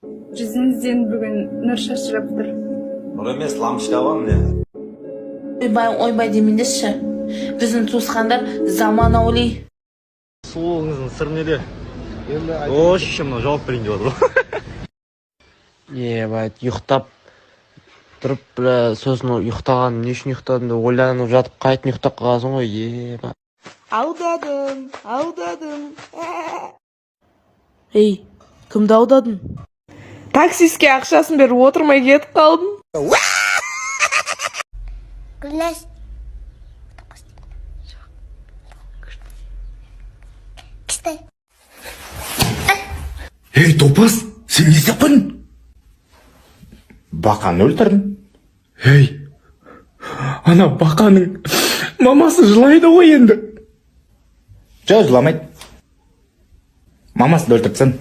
Жүзіңізден бүгін нұр шашырап тұр. Нұр емес, лампочка міне. Ойбай демеңдерші. Біздің туысқандар заманауи. Сұлуыңыздың сыры неде? О, шешемнен жауап берейін деп отыр. Ебать, ұйықтап тұрып, сосын ұйықтаған, не үшін ұйықтадым деп ойланып жатып, қайтын ұйықтап қаласың ғой, ебать. Аудадым. Ей, кімді аудадың? Таксистке ақшасын беріп отырмай кетіп қалдым. Гүлнәс. Кісті. Ей, топас, сен не істеп қойдың? Бақаны өлтірдің. Ей, ана бақаның мамасы жылайды ғой енді. Жоқ, жыламайды. Мамасын өлтіріпсің.